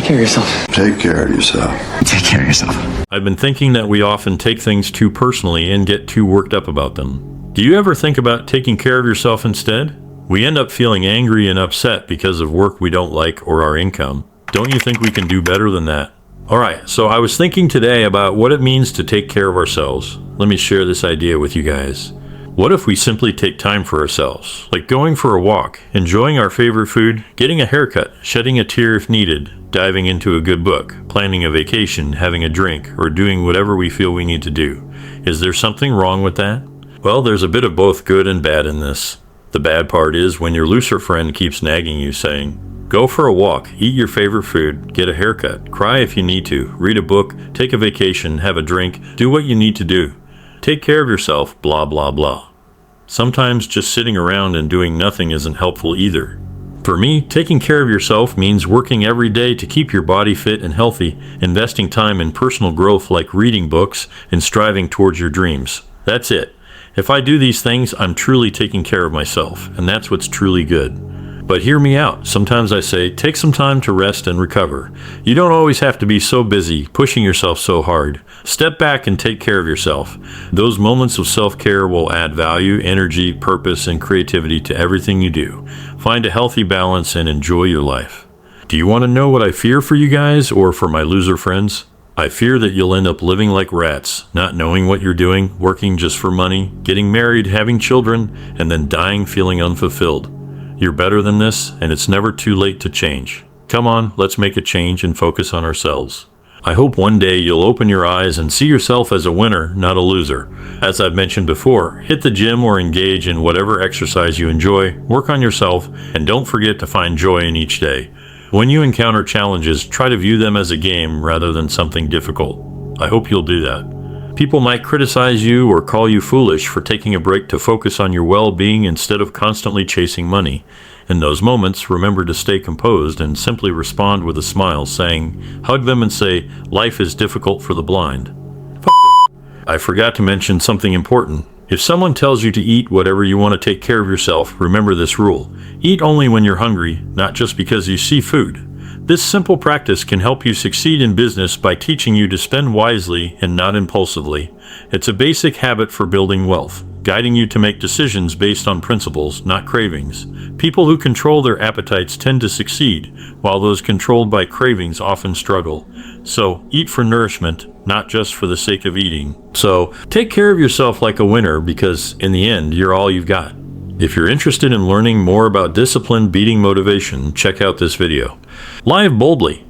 care of yourself. Take care of yourself. Take care of yourself. I've been thinking that we often take things too personally and get too worked up about them. Do you ever think about taking care of yourself instead? We end up feeling angry and upset because of work we don't like or our income. Don't you think we can do better than that? Alright, so I was thinking today about what it means to take care of ourselves. Let me share this idea with you guys. What if we simply take time for ourselves, like going for a walk, enjoying our favorite food, getting a haircut, shedding a tear if needed, diving into a good book, planning a vacation, having a drink, or doing whatever we feel we need to do? Is there something wrong with that? Well, there's a bit of both good and bad in this. The bad part is when your looser friend keeps nagging you saying, go for a walk, eat your favorite food, get a haircut, cry if you need to, read a book, take a vacation, have a drink, do what you need to do. Take care of yourself, blah blah blah. Sometimes just sitting around and doing nothing isn't helpful either. For me, taking care of yourself means working every day to keep your body fit and healthy, investing time in personal growth like reading books and striving towards your dreams. That's it. If I do these things, I'm truly taking care of myself, and that's what's truly good. But hear me out. Sometimes I say, take some time to rest and recover. You don't always have to be so busy, pushing yourself so hard. Step back and take care of yourself. Those moments of self-care will add value, energy, purpose, and creativity to everything you do. Find a healthy balance and enjoy your life. Do you want to know what I fear for you guys or for my loser friends? I fear that you'll end up living like rats, not knowing what you're doing, working just for money, getting married, having children, and then dying feeling unfulfilled. You're better than this, and it's never too late to change. Come on, let's make a change and focus on ourselves. I hope one day you'll open your eyes and see yourself as a winner, not a loser. As I've mentioned before, hit the gym or engage in whatever exercise you enjoy, work on yourself, and don't forget to find joy in each day. When you encounter challenges, try to view them as a game rather than something difficult. I hope you'll do that. People might criticize you or call you foolish for taking a break to focus on your well-being instead of constantly chasing money. In those moments, remember to stay composed and simply respond with a smile, saying, hug them and say, life is difficult for the blind. I forgot to mention something important. If someone tells you to eat whatever you want to take care of yourself, remember this rule. Eat only when you're hungry, not just because you see food. This simple practice can help you succeed in business by teaching you to spend wisely and not impulsively. It's a basic habit for building wealth, guiding you to make decisions based on principles, not cravings. People who control their appetites tend to succeed, while those controlled by cravings often struggle. So, eat for nourishment, not just for the sake of eating. So, take care of yourself like a winner because, in the end, you're all you've got. If you're interested in learning more about discipline beating motivation, check out this video. Live boldly.